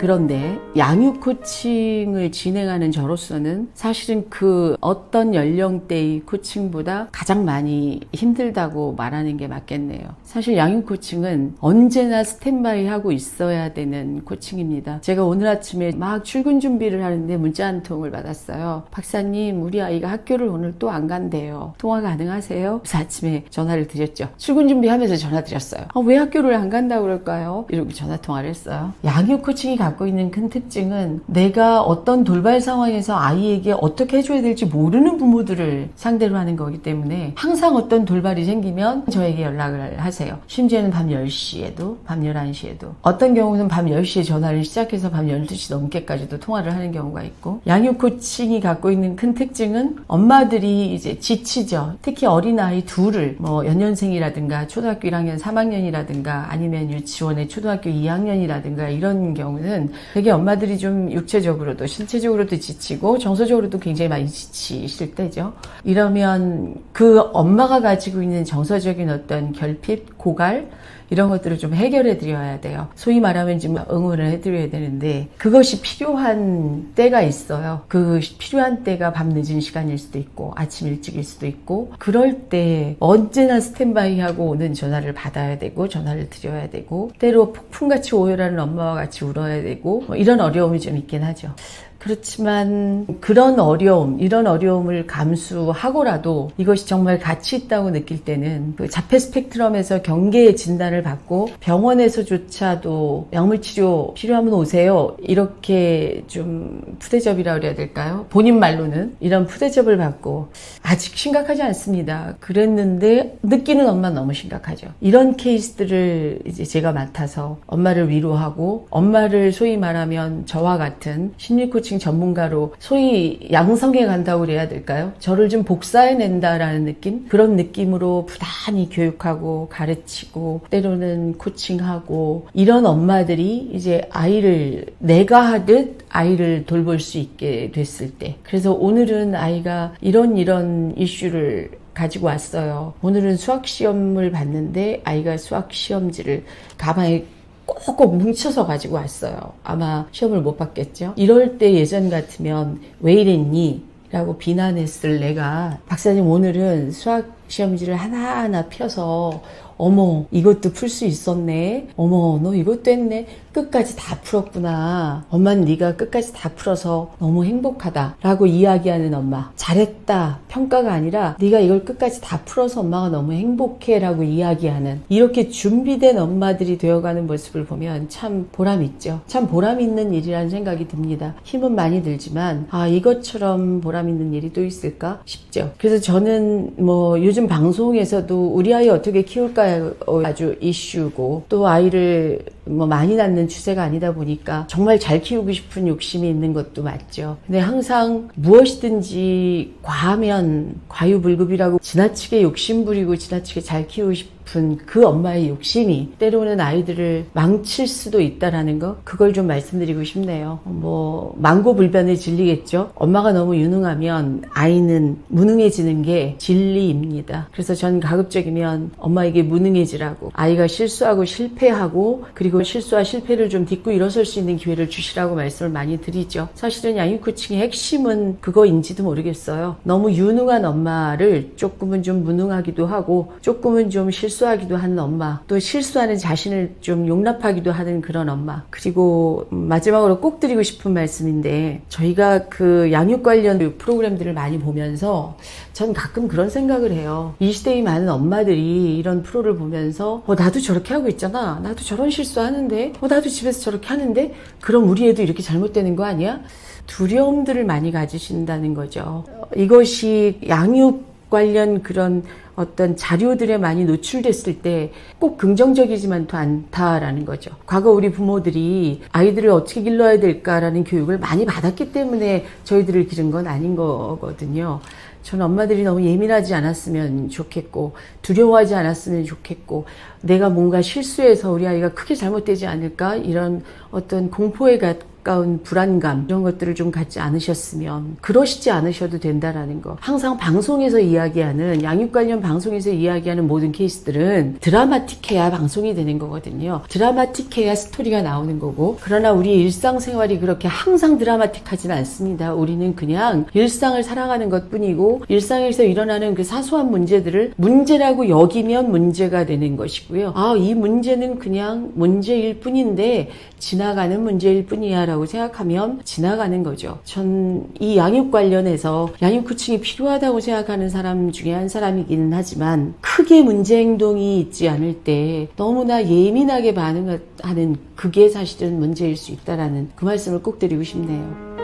그런데 양육 코칭을 진행하는 저로서는 사실은 그 어떤 연령대의 코칭보다 가장 많이 힘들다고 말하는 게 맞겠네요. 사실 양육 코칭은 언제나 스탠바이 하고 있어야 되는 코칭입니다. 제가 오늘 아침에 막 출근 준비를 하는데 문자 한 통을 받았어요. 박사님, 우리 아이가 학교를 오늘 또 안 간대요. 통화 가능하세요? 그래서 아침에 전화를 드렸죠. 출근 준비하면서 전화 드렸어요. 왜 학교를 안 간다고 그럴까요? 이렇게 전화 통화를 했어요. 양육 코칭이 갖고 있는 큰 특징은 내가 어떤 돌발 상황에서 아이에게 어떻게 해줘야 될지 모르는 부모들을 상대로 하는 거기 때문에 항상 어떤 돌발이 생기면 저에게 연락을 하세요. 심지어는 밤 10시에도 밤 11시에도 어떤 경우는 밤 10시에 전화를 시작해서 밤 12시 넘게까지도 통화를 하는 경우가 있고, 양육 코칭이 갖고 있는 큰 특징은 엄마들이 이제 지치죠. 특히 어린아이 둘을 연년생이라든가 초등학교 1학년 3학년이라든가 아니면 유치원의 초등학교 2학년이라든가 이런 경우는 되게 엄마들이 좀 육체적으로도 신체적으로도 지치고 정서적으로도 굉장히 많이 지치실 때죠. 이러면 그 엄마가 가지고 있는 정서적인 어떤 결핍, 고갈 이런 것들을 좀 해결해 드려야 돼요. 소위 말하면 좀 응원을 해 드려야 되는데 그것이 필요한 때가 있어요. 그 필요한 때가 밤 늦은 시간일 수도 있고 아침 일찍일 수도 있고, 그럴 때 언제나 스탠바이 하고 오는 전화를 받아야 되고 전화를 드려야 되고, 때로 폭풍같이 오열하는 엄마와 같이 울어야 되고 이런 어려움이 좀 있긴 하죠. 그렇지만 그런 어려움, 이런 어려움을 감수하고라도 이것이 정말 가치 있다고 느낄 때는 그 자폐 스펙트럼에서 경계의 진단을 받고 병원에서조차도 약물치료 필요하면 오세요, 이렇게 좀 푸대접이라고 그래야 될까요? 본인 말로는 이런 푸대접을 받고 아직 심각하지 않습니다, 그랬는데 느끼는 엄마는 너무 심각하죠. 이런 케이스들을 이제 제가 맡아서 엄마를 위로하고, 엄마를 소위 말하면 저와 같은 심리 코칭 전문가로 소위 양성해 간다고 그래야 될까요? 저를 좀 복사해낸다라는 느낌? 그런 느낌으로 부단히 교육하고 가르치고 때로는 코칭하고, 이런 엄마들이 이제 아이를 내가 하듯 아이를 돌볼 수 있게 됐을 때, 그래서 오늘은 아이가 이런 이슈를 가지고 왔어요. 오늘은 수학시험을 봤는데 아이가 수학시험지를 가방에 꼭꼭 뭉쳐서 가지고 왔어요. 아마 시험을 못 봤겠죠. 이럴 때 예전 같으면 왜 이랬니? 라고 비난했을 내가, 박사님 오늘은 수학 시험지를 하나하나 펴서 어머 이것도 풀 수 있었네, 어머 너 이것도 했네, 끝까지 다 풀었구나, 엄마는 네가 끝까지 다 풀어서 너무 행복하다 라고 이야기하는 엄마, 잘했다 평가가 아니라 네가 이걸 끝까지 다 풀어서 엄마가 너무 행복해 라고 이야기하는, 이렇게 준비된 엄마들이 되어가는 모습을 보면 참 보람있죠. 참 보람있는 일이라는 생각이 듭니다. 힘은 많이 들지만 이것처럼 보람있는 일이 또 있을까 싶죠. 그래서 저는 요즘 방송에서도 우리 아이 어떻게 키울까 아주 이슈고, 또 아이를 많이 낳는 추세가 아니다 보니까 정말 잘 키우고 싶은 욕심이 있는 것도 맞죠. 근데 항상 무엇이든지 과하면 과유불급이라고 지나치게 욕심부리고 지나치게 잘 키우고 싶은 그 엄마의 욕심이 때로는 아이들을 망칠 수도 있다라는 거, 그걸 좀 말씀드리고 싶네요. 만고불변의 진리겠죠. 엄마가 너무 유능하면 아이는 무능해지는 게 진리입니다. 그래서 전 가급적이면 엄마에게 무능해지라고, 아이가 실수하고 실패하고 그리고 실수와 실패를 좀 딛고 일어설 수 있는 기회를 주시라고 말씀을 많이 드리죠. 사실은 양육 코칭의 핵심은 그거인지도 모르겠어요. 너무 유능한 엄마를 조금은 좀 무능하기도 하고 조금은 좀 실수하기도 하는 엄마, 또 실수하는 자신을 좀 용납하기도 하는 그런 엄마, 그리고 마지막으로 꼭 드리고 싶은 말씀인데, 저희가 그 양육 관련 프로그램들을 많이 보면서 전 가끔 그런 생각을 해요. 이 시대의 많은 엄마들이 이런 프로를 보면서 나도 저렇게 하고 있잖아, 나도 저런 실수하는데, 나도 집에서 저렇게 하는데, 그럼 우리 애도 이렇게 잘못되는 거 아니야? 두려움들을 많이 가지신다는 거죠. 이것이 양육 관련 그런 어떤 자료들에 많이 노출됐을 때 꼭 긍정적이지만도 않다라는 거죠. 과거 우리 부모들이 아이들을 어떻게 길러야 될까라는 교육을 많이 받았기 때문에 저희들을 기른 건 아닌 거거든요. 저는 엄마들이 너무 예민하지 않았으면 좋겠고, 두려워하지 않았으면 좋겠고, 내가 뭔가 실수해서 우리 아이가 크게 잘못되지 않을까, 이런 어떤 공포에 가까운 불안감 이런 것들을 좀 갖지 않으셨으면 그러시지 않으셔도 된다라는 거. 항상 방송에서 이야기하는 양육 관련 방송에서 이야기하는 모든 케이스들은 드라마틱해야 방송이 되는 거거든요. 드라마틱해야 스토리가 나오는 거고 그러나 우리 일상생활이 그렇게 항상 드라마틱하진 않습니다. 우리는 그냥 일상을 살아가는 것뿐이고 일상에서 일어나는 그 사소한 문제들을 문제라고 여기면 문제가 되는 것이고요. 이 문제는 그냥 문제일 뿐인데 지나가는 문제일 뿐이야 라고 생각하면 지나가는 거죠. 전 이 양육 관련해서 양육 코칭이 필요하다고 생각하는 사람 중에 한 사람이기는 하지만 크게 문제 행동이 있지 않을 때 너무나 예민하게 반응하는 그게 사실은 문제일 수 있다라는 그 말씀을 꼭 드리고 싶네요.